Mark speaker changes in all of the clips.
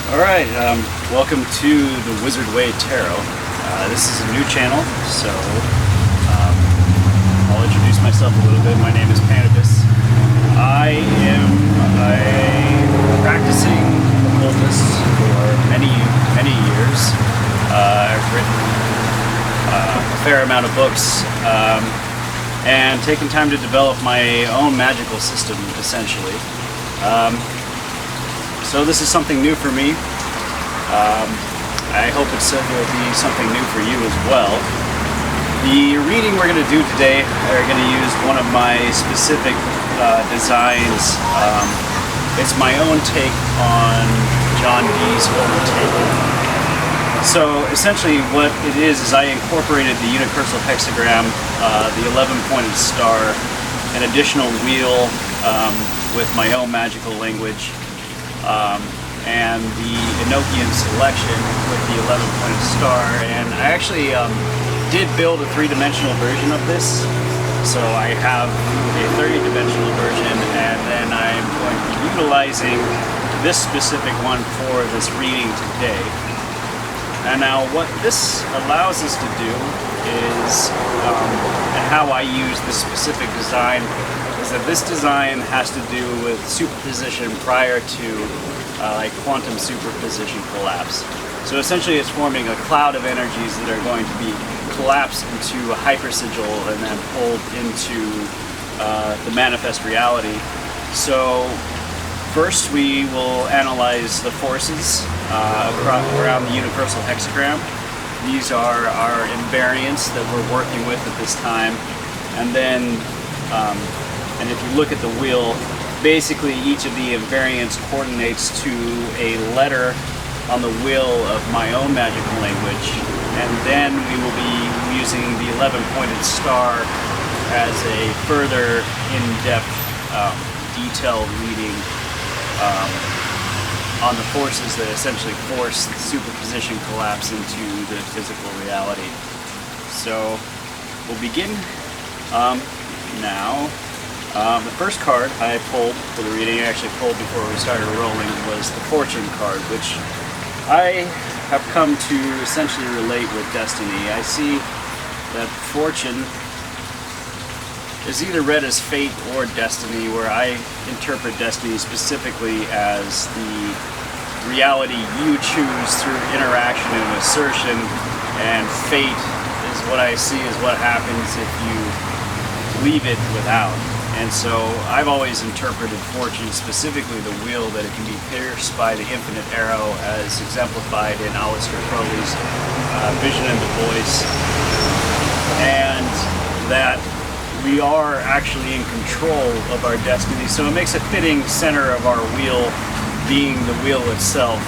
Speaker 1: Alright, welcome to the Wizard Way Tarot. This is a new channel, so I'll introduce myself a little bit. My name is PanXnubis. I am a practicing occultist for many years. I've written a fair amount of books and taken time to develop my own magical system, essentially. So this is something new for me. I hope it will be something new for you as well. The reading we're going to do today are going to use one of my specific designs. It's my own take on John Dee's own take. So essentially what it is I incorporated the universal hexagram, the 11-pointed star, an additional wheel with my own magical language, and the Enochian selection with the 11-pointed star. And I actually did build a 3-dimensional version of this. So I have a 30-dimensional version, and then I'm going to be utilizing this specific one for this reading today. And now what this allows us to do is, and how I use this specific design, is that this design has to do with superposition prior to like quantum superposition collapse. So essentially it's forming a cloud of energies that are going to be collapsed into a hypersigil and then pulled into the manifest reality. So first we will analyze the forces around the universal hexagram. These are our invariants that we're working with at this time. And then and if you look at the wheel, basically each of the invariants coordinates to a letter on the wheel of my own magical language. And then we will be using the 11-pointed star as a further in-depth, detailed reading on the forces that essentially force the superposition collapse into the physical reality. So we'll begin now. The first card I pulled for the reading, I actually pulled before we started rolling, was the Fortune card, which I have come to essentially relate with destiny. I see that fortune is either read as fate or destiny, where I interpret destiny specifically as the reality you choose through interaction and assertion, and fate is what I see as what happens if you leave it without. And so I've always interpreted fortune, specifically the wheel, that it can be pierced by the infinite arrow, as exemplified in Aleister Crowley's Vision and the Voice, and that we are actually in control of our destiny. So it makes a fitting center of our wheel being the wheel itself,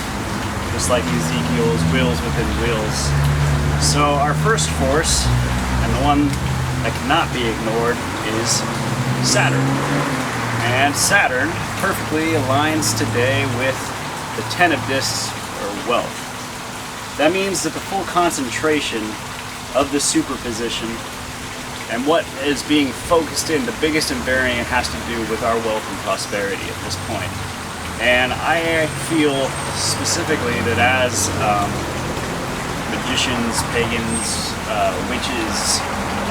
Speaker 1: just like Ezekiel's wheels within wheels. So our first force, and the one that cannot be ignored, is Saturn. And Saturn perfectly aligns today with the 10 of discs, or wealth. That means that the full concentration of the superposition and what is being focused in, the biggest invariant, has to do with our wealth and prosperity at this point. And I feel specifically that as magicians, pagans, witches,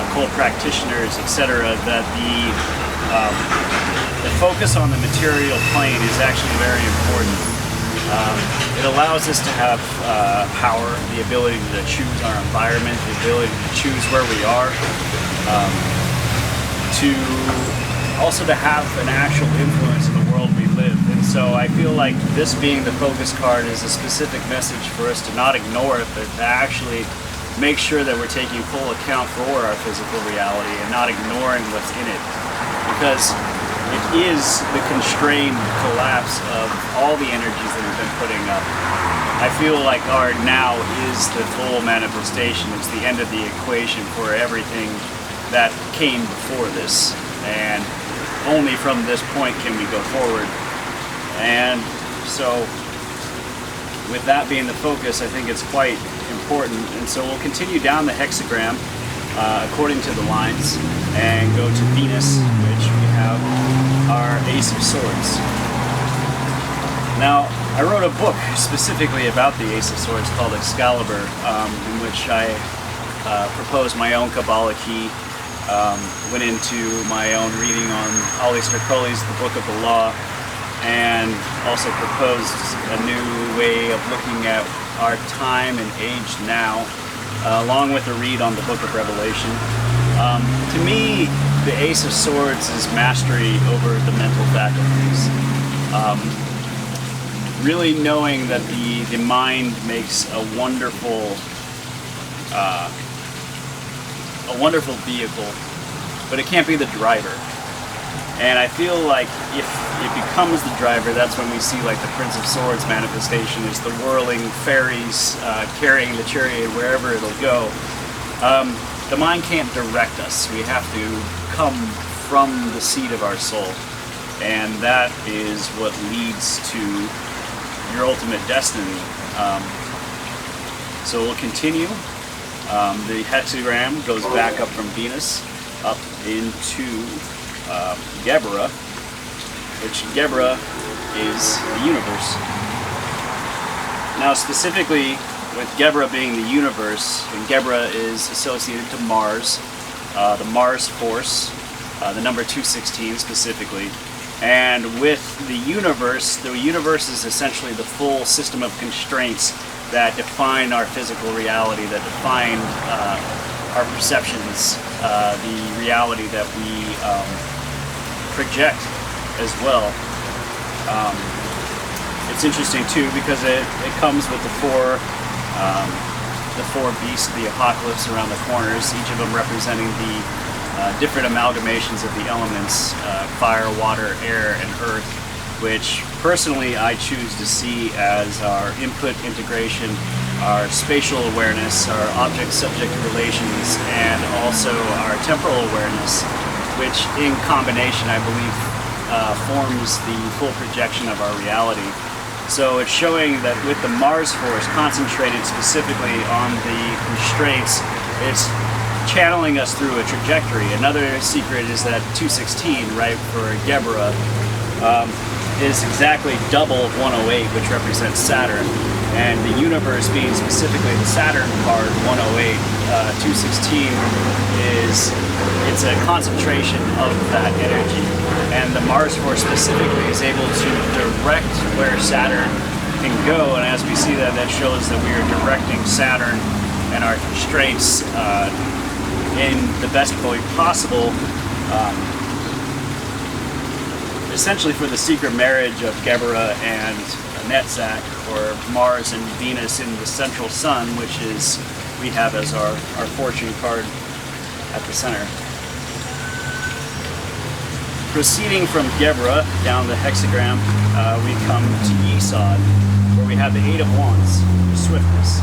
Speaker 1: occult practitioners, etc., that the focus on the material plane is actually very important. It allows us to have power, the ability to choose our environment, the ability to choose where we are, to also to have an actual influence in the world we live. And so I feel like this being the focus card is a specific message for us to not ignore it, but to actually make sure that we're taking full account for our physical reality and not ignoring what's in it. Because it is the constrained collapse of all the energies that we've been putting up. I feel like our now is the full manifestation. It's the end of the equation for everything that came before this. And only from this point can we go forward. And so with that being the focus, I think it's quite important. And so we'll continue down the hexagram according to the lines and go to Venus, which we have our Ace of Swords. Now, I wrote a book specifically about the Ace of Swords called Excalibur, in which I proposed my own Kabbalah key, went into my own reading on Aleister Crowley's The Book of the Law, and also proposed a new way of looking at our time and age now, along with a read on the Book of Revelation. To me, the Ace of Swords is mastery over the mental faculties. Really knowing that the mind makes a wonderful vehicle, but it can't be the driver. And I feel like if it becomes the driver, that's when we see like the Prince of Swords manifestation, is the whirling fairies carrying the chariot wherever it'll go. The mind can't direct us. We have to come from the seat of our soul. And that is what leads to your ultimate destiny. So we'll continue. The hexagram goes back up from Venus, up into Gebra, which Gebra is the universe. Now specifically with Gebra being the universe, and Gebra is associated to Mars, the Mars force, the number 216 specifically. And with the universe is essentially the full system of constraints that define our physical reality, that define our perceptions, the reality that we project as well. It's interesting too because it comes with the four beasts of the apocalypse around the corners, each of them representing the different amalgamations of the elements, fire, water, air, and earth, which personally I choose to see as our input integration, our spatial awareness, our object-subject relations, and also our temporal awareness, which in combination I believe forms the full projection of our reality. So it's showing that with the Mars force concentrated specifically on the constraints, it's channeling us through a trajectory. Another secret is that 216, right, for Gebra, is exactly double of 108, which represents Saturn. And the universe being specifically the Saturn card, 108, 216 it's a concentration of that energy. And the Mars force specifically is able to direct where Saturn can go. And as we see that shows that we are directing Saturn and our constraints in the best way possible, essentially for the secret marriage of Gebra and Netzach, or Mars and Venus in the central sun, which is we have as our fortune card at the center. Proceeding from Gebra down the hexagram, we come to Yesod, where we have the Eight of Wands, swiftness.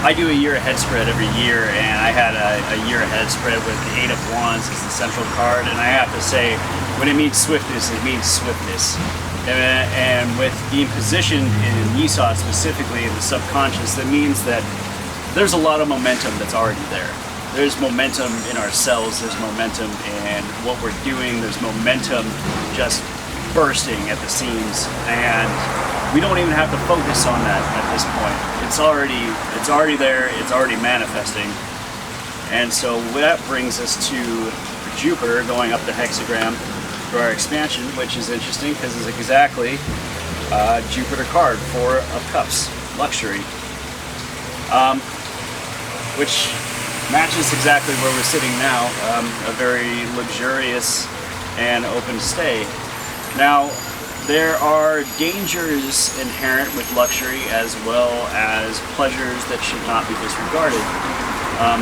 Speaker 1: I do a year ahead spread every year, and I had a year ahead spread with the Eight of Wands as the central card, and I have to say, when it means swiftness, it means swiftness. And with being positioned in Yesod specifically in the subconscious, that means that there's a lot of momentum that's already there. There's momentum in ourselves, there's momentum in what we're doing, there's momentum just bursting at the seams, and we don't even have to focus on that at this point. It's already there, it's already manifesting. And so that brings us to Jupiter going up the hexagram for our expansion, which is interesting because it's exactly Jupiter card, Four of Cups, luxury, which matches exactly where we're sitting now, a very luxurious and open stay. Now, there are dangers inherent with luxury as well as pleasures that should not be disregarded.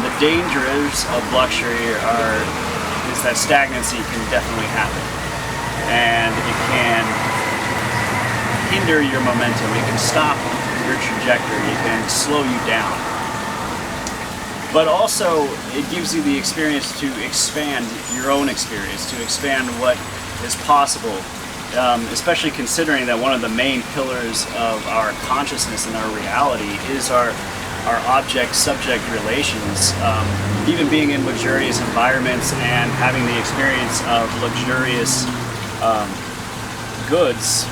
Speaker 1: The dangers of luxury is that stagnancy can definitely happen, and it can hinder your momentum, it can stop your trajectory, it can slow you down. But also, it gives you the experience to expand your own experience, to expand what is possible, especially considering that one of the main pillars of our consciousness and our reality is our object-subject relations. Even being in luxurious environments and having the experience of luxurious goods,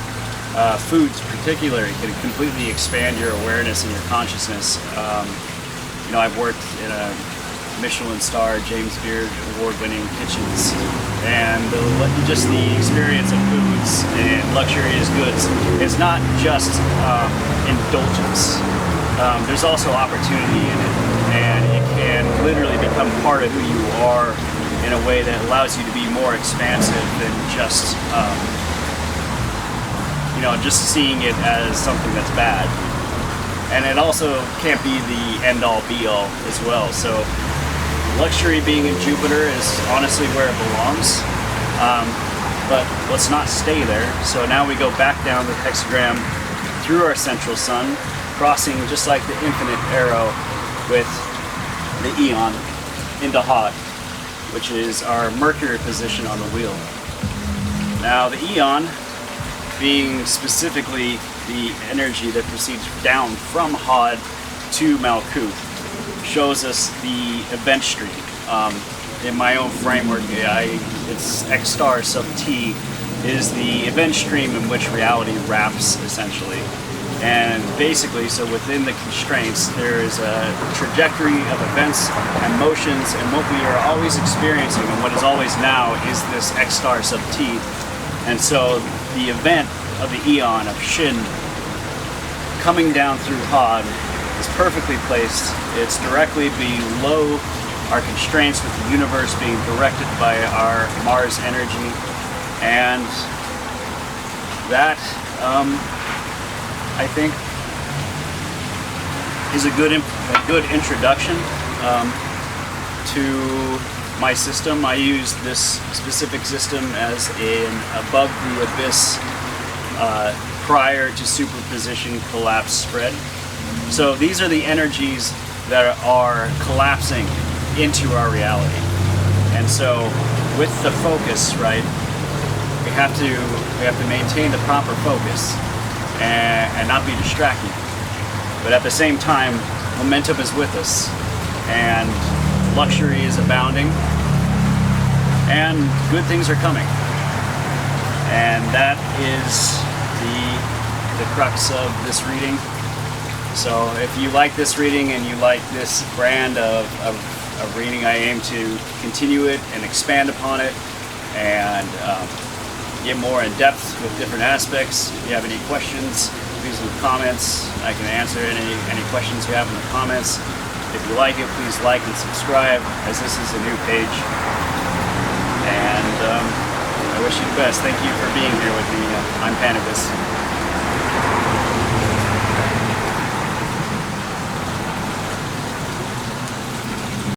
Speaker 1: foods particularly, can completely expand your awareness and your consciousness. You know, I've worked in a Michelin star, James Beard award-winning kitchens, and just the experience of foods and luxurious goods is not just indulgence. There's also opportunity in it, and it can literally become part of who you are in a way that allows you to be more expansive than just you know, just seeing it as something that's bad. And it also can't be the end-all be-all as well. So luxury being in Jupiter is honestly where it belongs, but let's not stay there. So now we go back down the hexagram through our central sun, crossing just like the infinite arrow with the Eon into Hod, which is our Mercury position on the wheel. Now the Eon, being specifically the energy that proceeds down from Hod to Malkuth, shows us the event stream. In my own framework, it's X star sub T is the event stream in which reality wraps, essentially. And basically, so within the constraints, there is a trajectory of events and motions, and what we are always experiencing and what is always now is this X star sub T. And so the event of the Eon of Shin coming down through Hod is perfectly placed. It's directly below our constraints, with the universe being directed by our Mars energy, and that I think is a good introduction to my system. I use this specific system as an above the abyss prior to superposition collapse spread. So these are the energies that are collapsing into our reality. And so with the focus, right, we have to maintain the proper focus and not be distracted. But at the same time, momentum is with us, and luxury is abounding, and good things are coming. And that is the crux of this reading. So if you like this reading and you like this brand of reading, I aim to continue it and expand upon it and get more in depth with different aspects. If you have any questions, please leave comments. I can answer any questions you have in the comments. If you like it, please like and subscribe, as this is a new page. And I wish you the best. Thank you for being here with me. I'm PanXnubis.